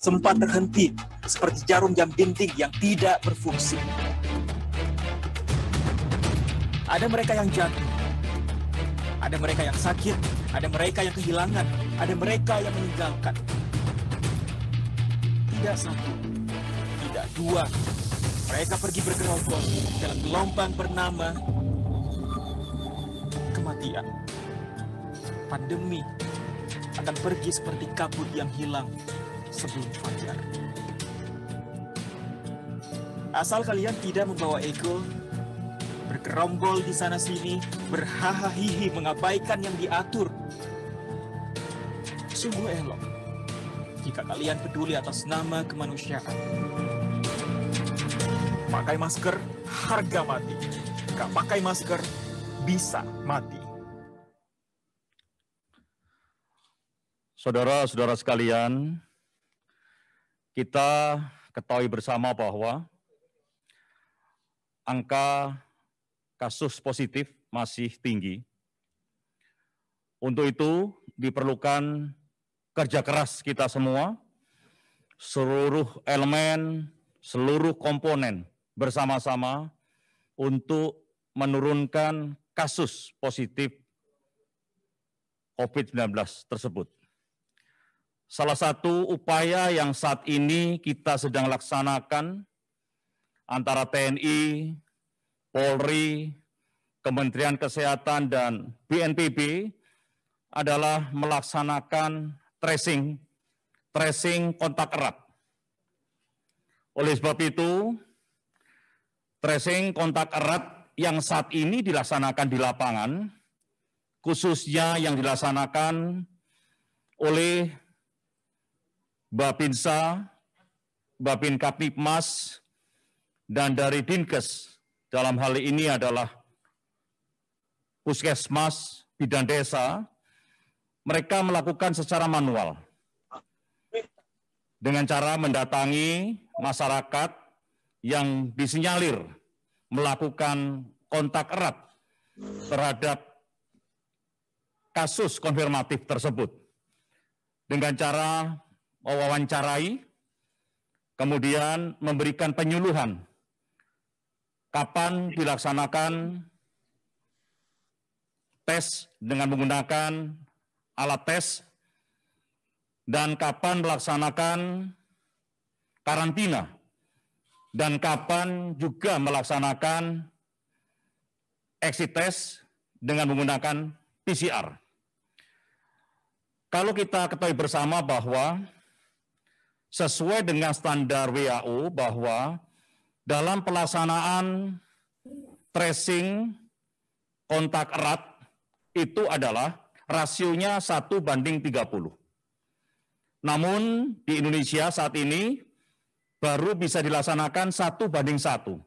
sempat terhenti seperti jarum jam dinding yang tidak berfungsi. Ada mereka yang jatuh, ada mereka yang sakit, ada mereka yang kehilangan, ada mereka yang meninggalkan. Tidak satu, tidak dua, mereka pergi bergerombol dalam gelombang bernama kematian. Pandemi akan pergi seperti kabut yang hilang sebelum fajar. Asal kalian tidak membawa ego, bergerombol di sana-sini, berhahahihi mengabaikan yang diatur. Sungguh elok jika kalian peduli atas nama kemanusiaan. Pakai masker, harga mati. Gak pakai masker, bisa mati. Saudara-saudara sekalian, kita ketahui bersama bahwa angka kasus positif masih tinggi. Untuk itu diperlukan kerja keras kita semua, seluruh elemen, seluruh komponen bersama-sama untuk menurunkan kasus positif COVID-19 tersebut. Salah satu upaya yang saat ini kita sedang laksanakan antara TNI, Polri, Kementerian Kesehatan, dan BNPB adalah melaksanakan tracing kontak erat. Oleh sebab itu, tracing kontak erat yang saat ini dilaksanakan di lapangan, khususnya yang dilaksanakan oleh Babinsa, Babinkaptipmas, dan dari Dinkes, dalam hal ini adalah Puskesmas, Bidan Desa, mereka melakukan secara manual dengan cara mendatangi masyarakat yang disinyalir melakukan kontak erat terhadap kasus konfirmatif tersebut dengan cara mewawancarai, kemudian memberikan penyuluhan kapan dilaksanakan tes dengan menggunakan alat tes dan kapan melaksanakan karantina dan kapan juga melaksanakan exit test dengan menggunakan PCR. Kalau kita ketahui bersama bahwa sesuai dengan standar WHO bahwa dalam pelaksanaan tracing kontak erat itu adalah rasionya 1:30. Namun di Indonesia saat ini baru bisa dilaksanakan 1:1.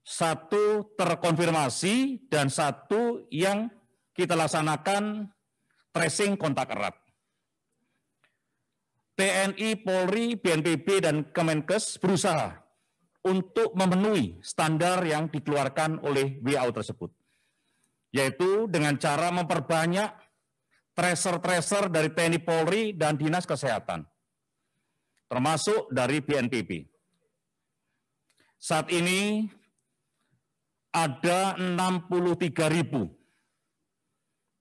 Satu terkonfirmasi dan satu yang kita laksanakan tracing kontak erat. TNI, Polri, BNPB, dan Kemenkes berusaha untuk memenuhi standar yang dikeluarkan oleh WHO tersebut, yaitu dengan cara memperbanyak tracer-tracer dari TNI, Polri, dan Dinas Kesehatan, termasuk dari BNPB. Saat ini ada 63.000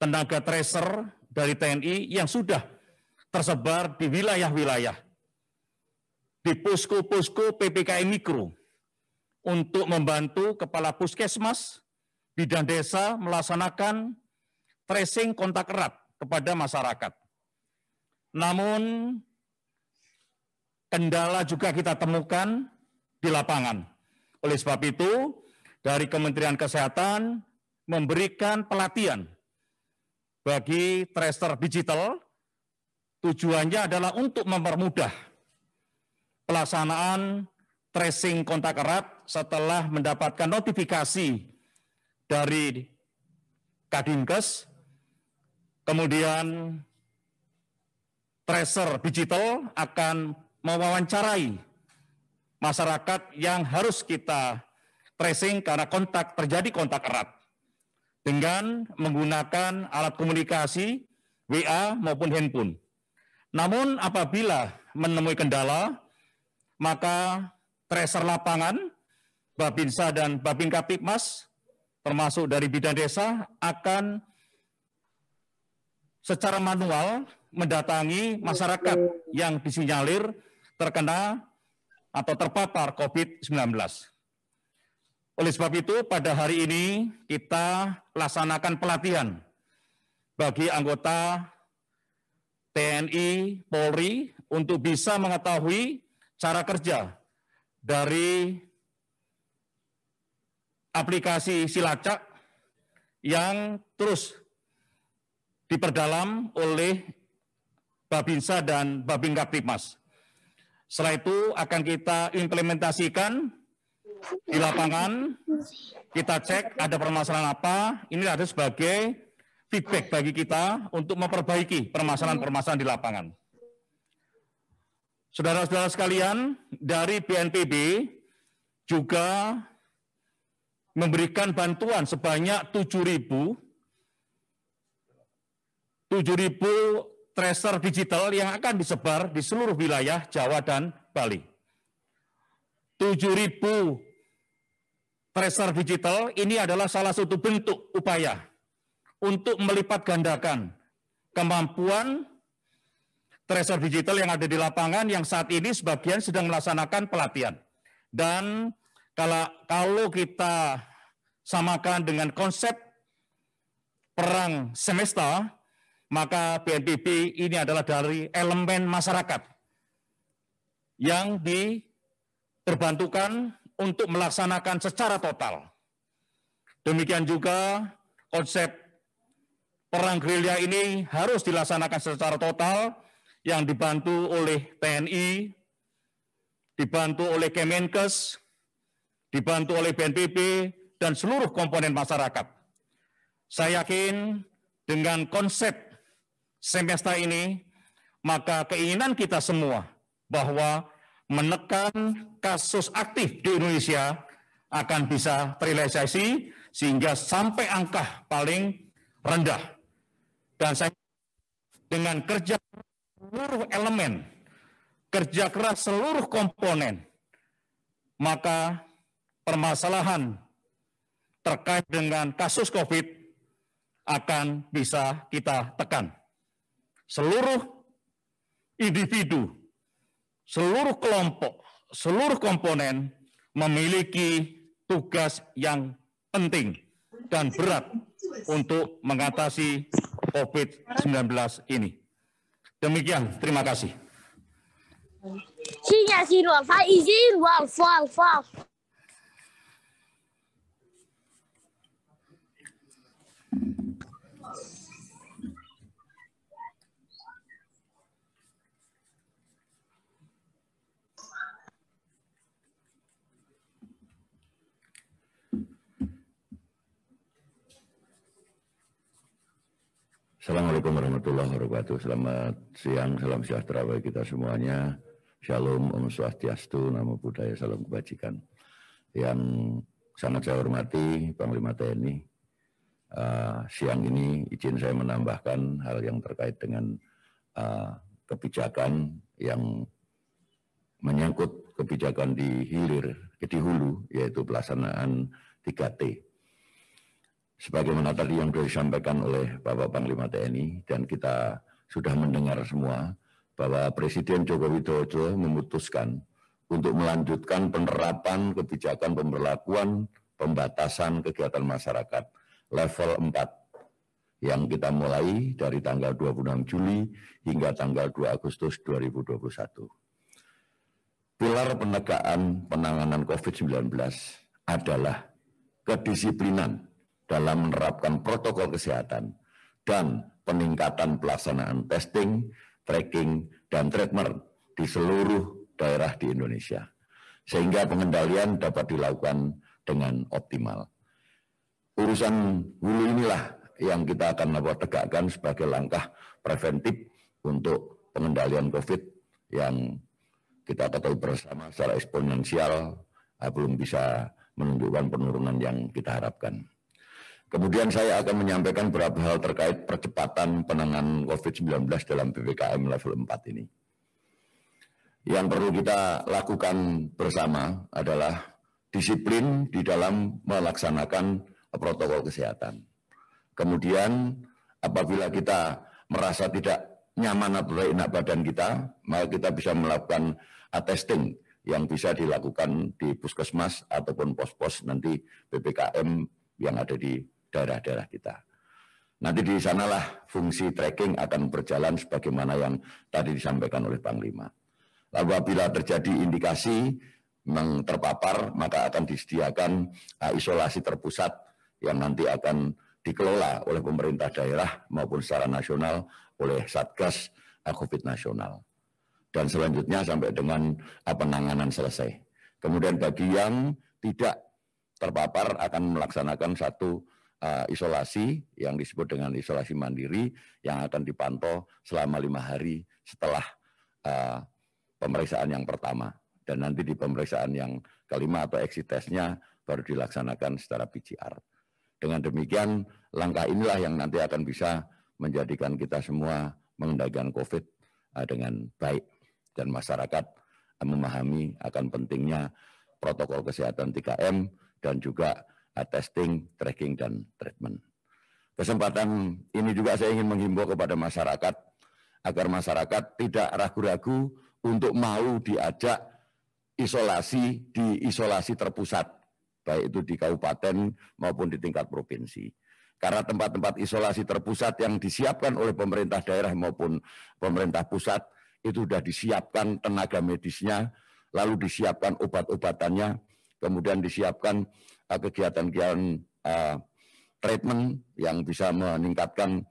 tenaga tracer dari TNI yang sudah tersebar di wilayah-wilayah, di posko-posko PPKM Mikro, untuk membantu Kepala Puskesmas, Bidan Desa melaksanakan tracing kontak erat kepada masyarakat. Namun, kendala juga kita temukan di lapangan. Oleh sebab itu, dari Kementerian Kesehatan memberikan pelatihan bagi tracer digital, tujuannya adalah untuk mempermudah pelaksanaan tracing kontak erat setelah mendapatkan notifikasi dari Kadinkes, kemudian tracer digital akan mewawancarai masyarakat yang harus kita tracing karena terjadi kontak erat dengan menggunakan alat komunikasi WA maupun handphone. Namun apabila menemui kendala, maka tracer lapangan, Babinsa dan Babin Kaptipmas, termasuk dari bidang desa, akan secara manual mendatangi masyarakat yang disinyalir terkena atau terpapar COVID-19. Oleh sebab itu, pada hari ini kita laksanakan pelatihan bagi anggota TNI, Polri, untuk bisa mengetahui cara kerja dari aplikasi Silacak yang terus diperdalam oleh Babinsa dan Babin Kaptipmas. Setelah itu akan kita implementasikan di lapangan, kita cek ada permasalahan apa, ini ada sebagai feedback bagi kita untuk memperbaiki permasalahan-permasalahan di lapangan. Saudara-saudara sekalian, dari BNPB juga memberikan bantuan sebanyak 7.000 tracer digital yang akan disebar di seluruh wilayah Jawa dan Bali. 7.000 tracer digital ini adalah salah satu bentuk upaya untuk melipat gandakan kemampuan tracer digital yang ada di lapangan yang saat ini sebagian sedang melaksanakan pelatihan. Dan kalau kita samakan dengan konsep perang semesta, maka BNPB ini adalah dari elemen masyarakat yang terbantukan untuk melaksanakan secara total. Demikian juga konsep perang gerilya ini harus dilaksanakan secara total yang dibantu oleh TNI, dibantu oleh Kemenkes, dibantu oleh BNPB, dan seluruh komponen masyarakat. Saya yakin dengan konsep semesta ini, maka keinginan kita semua bahwa menekan kasus aktif di Indonesia akan bisa terrealisasi sehingga sampai angka paling rendah. Dan saya dengan kerja seluruh elemen, kerja keras seluruh komponen, maka permasalahan terkait dengan kasus COVID akan bisa kita tekan. Seluruh individu, seluruh kelompok, seluruh komponen memiliki tugas yang penting dan berat untuk mengatasi COVID-19 ini. Demikian, terima kasih. Assalamualaikum warahmatullahi wabarakatuh. Selamat siang, salam sejahtera bagi kita semuanya. Shalom, Om Swastiastu, Namo Buddhaya, salam kebajikan. Yang sangat saya hormati Panglima TNI, siang ini izin saya menambahkan hal yang terkait dengan kebijakan yang menyangkut kebijakan di hulu, yaitu pelaksanaan 3T. Sebagaimana tadi yang sudah disampaikan oleh Bapak Panglima TNI, dan kita sudah mendengar semua, bahwa Presiden Joko Widodo memutuskan untuk melanjutkan penerapan kebijakan pemberlakuan pembatasan kegiatan masyarakat level 4 yang kita mulai dari tanggal 26 Juli hingga tanggal 2 Agustus 2021. Pilar penegaan penanganan COVID-19 adalah kedisiplinan dalam menerapkan protokol kesehatan dan peningkatan pelaksanaan testing, tracking, dan treatment di seluruh daerah di Indonesia, sehingga pengendalian dapat dilakukan dengan optimal. Urusan hulu inilah yang kita akan tegakkan sebagai langkah preventif untuk pengendalian COVID yang kita ketahui bersama secara eksponensial belum bisa menunjukkan penurunan yang kita harapkan. Kemudian saya akan menyampaikan beberapa hal terkait percepatan penanganan COVID-19 dalam PPKM level 4 ini. Yang perlu kita lakukan bersama adalah disiplin di dalam melaksanakan protokol kesehatan. Kemudian apabila kita merasa tidak nyaman atau enak badan kita, maka kita bisa melakukan testing yang bisa dilakukan di puskesmas ataupun pos-pos nanti PPKM yang ada di daerah-daerah kita. Nanti di sanalah fungsi tracking akan berjalan sebagaimana yang tadi disampaikan oleh Panglima. Lalu apabila terjadi indikasi memang terpapar, maka akan disediakan isolasi terpusat yang nanti akan dikelola oleh pemerintah daerah maupun secara nasional oleh Satgas COVID nasional. Dan selanjutnya sampai dengan penanganan selesai. Kemudian bagi yang tidak terpapar akan melaksanakan satu isolasi yang disebut dengan isolasi mandiri yang akan dipantau selama 5 hari setelah pemeriksaan yang pertama. Dan nanti di pemeriksaan yang kelima atau exit testnya baru dilaksanakan secara PCR. Dengan demikian, langkah inilah yang nanti akan bisa menjadikan kita semua mengendalikan COVID dengan baik. Dan masyarakat memahami akan pentingnya protokol kesehatan 3M dan juga testing, tracking, dan treatment. Kesempatan ini juga saya ingin menghimbau kepada masyarakat agar masyarakat tidak ragu-ragu untuk mau diajak isolasi di isolasi terpusat, baik itu di kabupaten maupun di tingkat provinsi. Karena tempat-tempat isolasi terpusat yang disiapkan oleh pemerintah daerah maupun pemerintah pusat itu sudah disiapkan tenaga medisnya, lalu disiapkan obat-obatannya, kemudian disiapkan kegiatan-kegiatan treatment yang bisa meningkatkan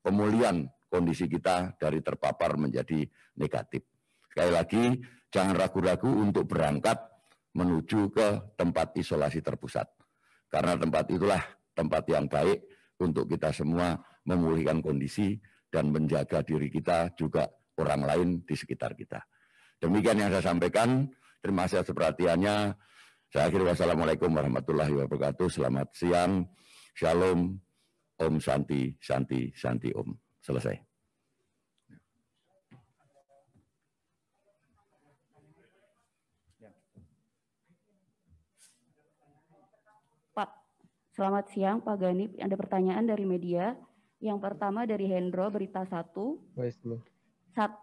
pemulihan kondisi kita dari terpapar menjadi negatif. Sekali lagi, jangan ragu-ragu untuk berangkat menuju ke tempat isolasi terpusat. Karena tempat itulah tempat yang baik untuk kita semua memulihkan kondisi dan menjaga diri kita juga orang lain di sekitar kita. Demikian yang saya sampaikan. Terima kasih atas perhatiannya. Saya akhiri wassalamualaikum warahmatullahi wabarakatuh. Selamat siang. Shalom. Om Santi, Santi, Santi Om. Selesai. Pak, selamat siang Pak Ganip. Ada pertanyaan dari media. Yang pertama dari Hendro, Berita 1.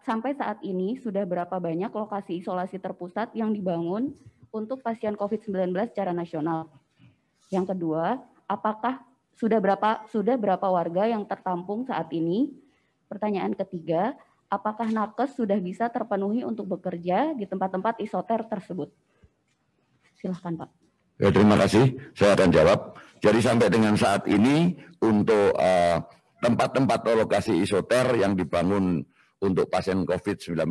Sampai saat ini sudah berapa banyak lokasi isolasi terpusat yang dibangun untuk pasien COVID-19 secara nasional? Yang kedua, apakah sudah berapa warga yang tertampung saat ini? Pertanyaan ketiga, apakah nakes sudah bisa terpenuhi untuk bekerja di tempat-tempat isoter tersebut? Silahkan Pak. Ya, terima kasih, saya akan jawab. Jadi sampai dengan saat ini untuk tempat-tempat lokasi isoter yang dibangun untuk pasien COVID-19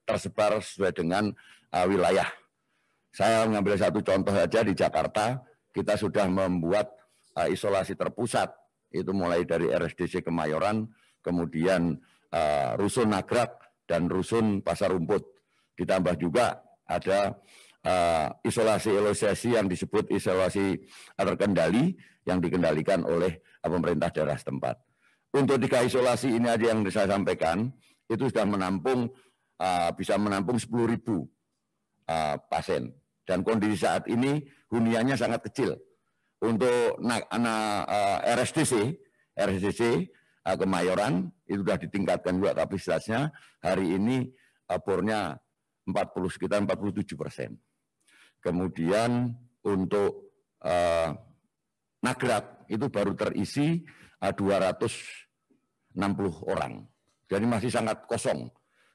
tersebar sesuai dengan wilayah. Saya mengambil satu contoh saja di Jakarta, kita sudah membuat isolasi terpusat, itu mulai dari RSDC Kemayoran, kemudian Rusun Nagrak, dan Rusun Pasar Rumput. Ditambah juga ada isolasi yang disebut isolasi terkendali, yang dikendalikan oleh pemerintah daerah setempat. Untuk 3 isolasi ini aja yang saya sampaikan, itu sudah menampung, bisa menampung 10.000 pasien. Dan kondisi saat ini huniannya sangat kecil. Untuk RSDC Kemayoran itu sudah ditingkatkan juga kapasitasnya. Hari ini bornya sekitar 47%. Kemudian untuk Nagrak itu baru terisi 260 orang. Jadi masih sangat kosong.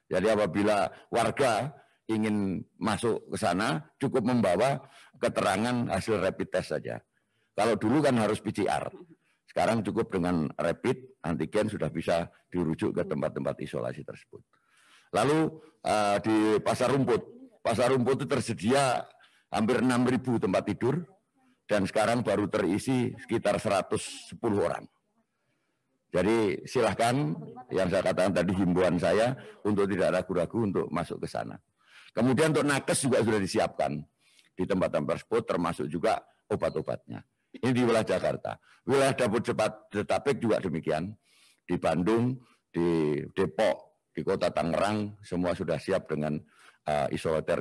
Jadi apabila warga ingin masuk ke sana, cukup membawa keterangan hasil rapid test saja. Kalau dulu kan harus PCR. Sekarang cukup dengan rapid, antigen sudah bisa dirujuk ke tempat-tempat isolasi tersebut. Lalu di Pasar Rumput itu tersedia hampir 6.000 tempat tidur, dan sekarang baru terisi sekitar 110 orang. Jadi silahkan, yang saya katakan tadi himbauan saya untuk tidak ragu-ragu untuk masuk ke sana. Kemudian untuk nakes juga sudah disiapkan di tempat-tempat tersebut, termasuk juga obat-obatnya. Ini di wilayah Jakarta. Wilayah Jabodetabek juga demikian. Di Bandung, di Depok, di Kota Tangerang, semua sudah siap dengan isoter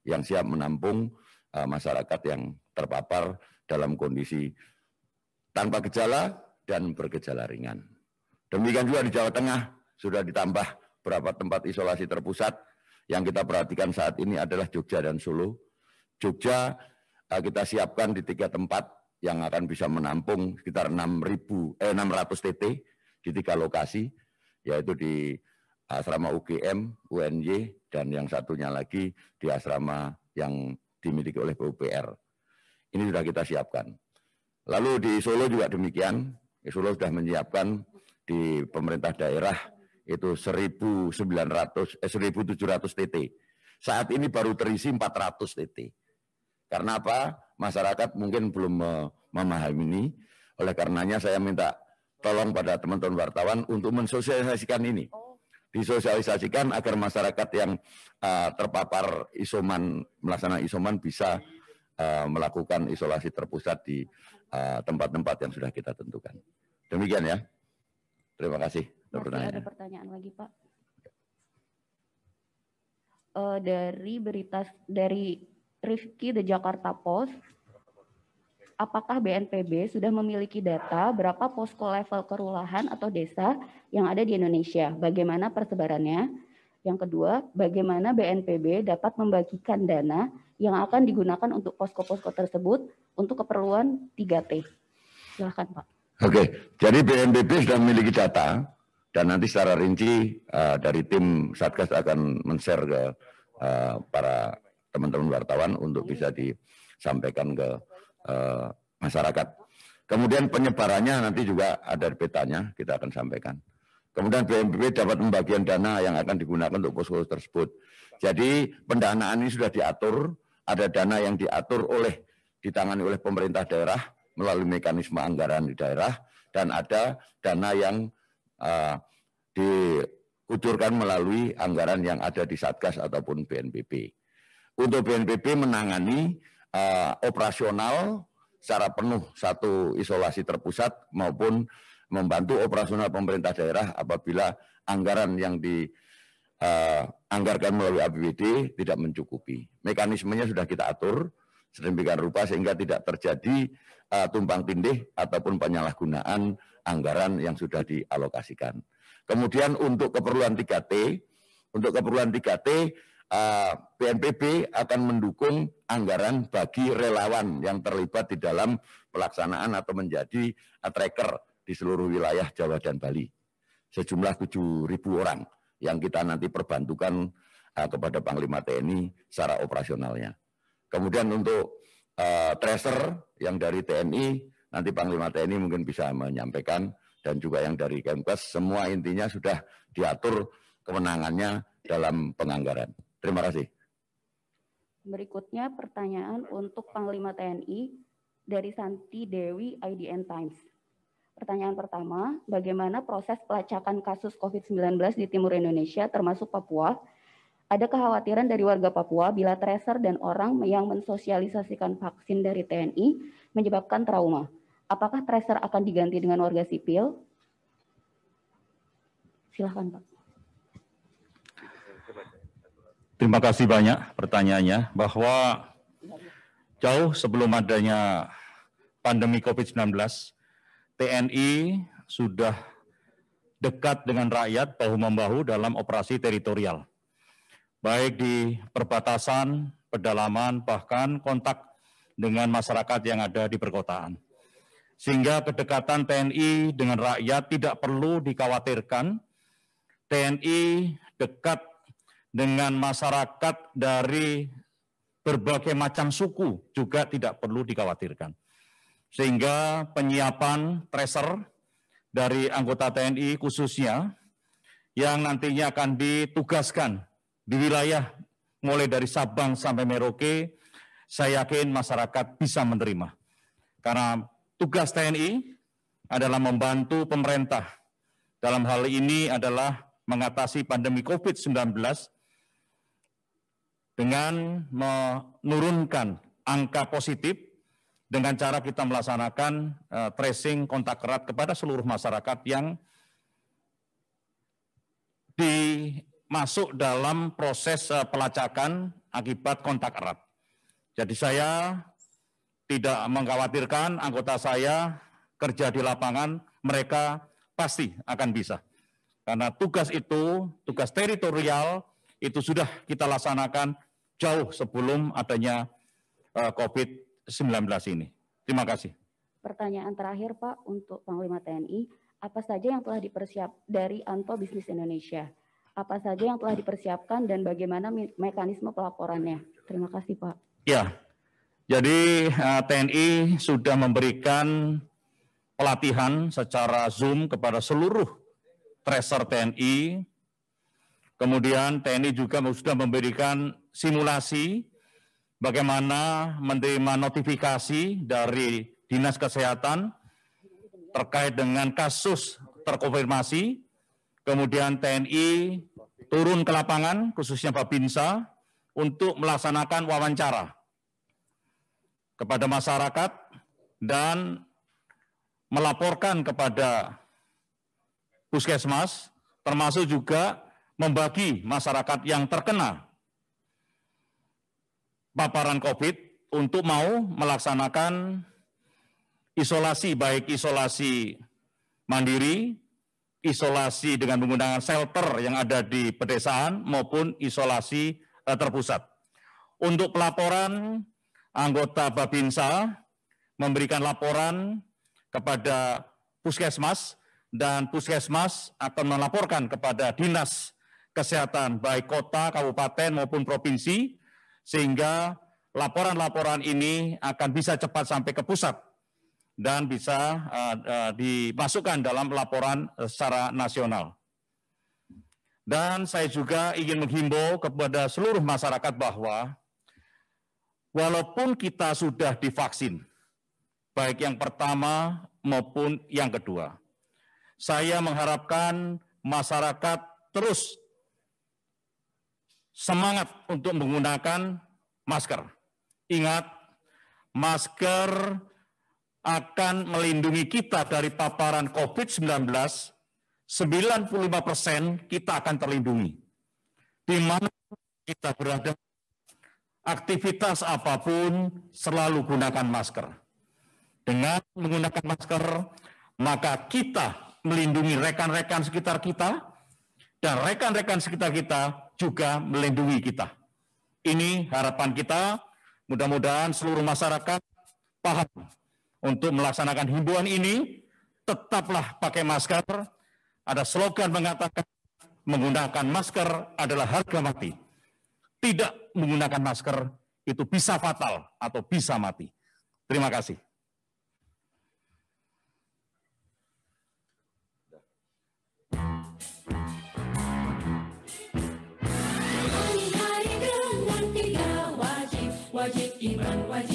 yang siap menampung masyarakat yang terpapar dalam kondisi tanpa gejala dan bergejala ringan. Demikian juga di Jawa Tengah, sudah ditambah beberapa tempat isolasi terpusat. Yang kita perhatikan saat ini adalah Jogja dan Solo. Jogja kita siapkan di 3 tempat yang akan bisa menampung sekitar 600 TT di 3 lokasi, yaitu di asrama UGM, UNY, dan yang satunya lagi di asrama yang dimiliki oleh PUPR. Ini sudah kita siapkan. Lalu di Solo juga demikian, Solo sudah menyiapkan di pemerintah daerah itu 1.700 TT. Saat ini baru terisi 400 TT. Karena apa? Masyarakat mungkin belum memahami ini. Oleh karenanya saya minta tolong pada teman-teman wartawan untuk mensosialisasikan ini. Disosialisasikan agar masyarakat yang terpapar isoman, melaksanakan isoman bisa melakukan isolasi terpusat di tempat-tempat yang sudah kita tentukan. Demikian ya. Terima kasih. Masih ada pertanyaan lagi, Pak. Dari Rifki The Jakarta Post, apakah BNPB sudah memiliki data berapa posko level kelurahan atau desa yang ada di Indonesia? Bagaimana persebarannya? Yang kedua, bagaimana BNPB dapat membagikan dana yang akan digunakan untuk posko-posko tersebut untuk keperluan 3T? Silakan, Pak. Oke, jadi BNPB sudah memiliki data dan nanti secara rinci dari tim Satgas akan men-share ke para teman-teman wartawan untuk bisa disampaikan ke masyarakat. Kemudian penyebarannya nanti juga ada petanya, kita akan sampaikan. Kemudian BNPB dapat pembagian dana yang akan digunakan untuk posko tersebut. Jadi pendanaan ini sudah diatur, ada dana yang diatur ditangani oleh pemerintah daerah melalui mekanisme anggaran di daerah, dan ada dana yang dikucurkan melalui anggaran yang ada di Satgas ataupun BNPB. Untuk BNPB menangani operasional secara penuh satu isolasi terpusat maupun membantu operasional pemerintah daerah apabila anggaran yang dianggarkan melalui APBD tidak mencukupi. Mekanismenya sudah kita atur sedemikian rupa sehingga tidak terjadi tumpang tindih ataupun penyalahgunaan anggaran yang sudah dialokasikan. Kemudian untuk keperluan 3T, BNPB akan mendukung anggaran bagi relawan yang terlibat di dalam pelaksanaan atau menjadi tracker di seluruh wilayah Jawa dan Bali. Sejumlah 7.000 orang yang kita nanti perbantukan kepada Panglima TNI secara operasionalnya. Kemudian untuk tracer yang dari TNI, nanti Panglima TNI mungkin bisa menyampaikan, dan juga yang dari Kemkes, semua intinya sudah diatur kewenangannya dalam penganggaran. Terima kasih. Berikutnya pertanyaan untuk Panglima TNI dari Santi Dewi IDN Times. Pertanyaan pertama, bagaimana proses pelacakan kasus COVID-19 di timur Indonesia termasuk Papua? Ada kekhawatiran dari warga Papua bila tracer dan orang yang mensosialisasikan vaksin dari TNI menyebabkan trauma. Apakah tracer akan diganti dengan warga sipil? Silakan, Pak. Terima kasih banyak pertanyaannya, bahwa jauh sebelum adanya pandemi COVID-19, TNI sudah dekat dengan rakyat bahu-membahu dalam operasi teritorial, baik di perbatasan, pedalaman, bahkan kontak dengan masyarakat yang ada di perkotaan. Sehingga kedekatan TNI dengan rakyat tidak perlu dikhawatirkan. TNI dekat dengan masyarakat dari berbagai macam suku juga tidak perlu dikhawatirkan. Sehingga penyiapan tracer dari anggota TNI khususnya yang nantinya akan ditugaskan di wilayah mulai dari Sabang sampai Merauke, saya yakin masyarakat bisa menerima. Karena tugas TNI adalah membantu pemerintah. Dalam hal ini adalah mengatasi pandemi COVID-19 dengan menurunkan angka positif dengan cara kita melaksanakan tracing kontak erat kepada seluruh masyarakat yang masuk dalam proses pelacakan akibat kontak erat. Jadi saya tidak mengkhawatirkan anggota saya kerja di lapangan, mereka pasti akan bisa. Karena tugas itu, tugas teritorial, itu sudah kita laksanakan jauh sebelum adanya COVID-19 ini. Terima kasih. Pertanyaan terakhir Pak untuk Panglima TNI, apa saja yang telah dipersiapkan dari Anto Bisnis Indonesia? Apa saja yang telah dipersiapkan dan bagaimana mekanisme pelaporannya? Terima kasih Pak. Ya, jadi TNI sudah memberikan pelatihan secara Zoom kepada seluruh tracer TNI. Kemudian TNI juga sudah memberikan simulasi bagaimana menerima notifikasi dari Dinas Kesehatan terkait dengan kasus terkonfirmasi. Kemudian TNI turun ke lapangan, khususnya Babinsa, untuk melaksanakan wawancara kepada masyarakat dan melaporkan kepada Puskesmas, termasuk juga membagi masyarakat yang terkena paparan COVID untuk mau melaksanakan isolasi, baik isolasi mandiri, isolasi dengan menggunakan shelter yang ada di pedesaan, maupun isolasi terpusat. Untuk pelaporan, anggota Babinsa memberikan laporan kepada Puskesmas, dan Puskesmas akan melaporkan kepada Dinas Kesehatan, baik kota, kabupaten, maupun provinsi, sehingga laporan-laporan ini akan bisa cepat sampai ke pusat dan bisa dimasukkan dalam laporan secara nasional. Dan saya juga ingin menghimbau kepada seluruh masyarakat bahwa walaupun kita sudah divaksin, baik yang pertama maupun yang kedua, saya mengharapkan masyarakat terus semangat untuk menggunakan masker. Ingat, masker akan melindungi kita dari paparan COVID-19, 95% kita akan terlindungi. Di mana kita berada, aktivitas apapun selalu gunakan masker. Dengan menggunakan masker, maka kita melindungi rekan-rekan sekitar kita, dan rekan-rekan sekitar kita juga melindungi kita. Ini harapan kita, mudah-mudahan seluruh masyarakat paham untuk melaksanakan himbauan ini, tetaplah pakai masker. Ada slogan mengatakan, menggunakan masker adalah harga mati. Tidak menggunakan masker itu bisa fatal atau bisa mati. Terima kasih. Hari-hari dengan 3 wajib iman, wajib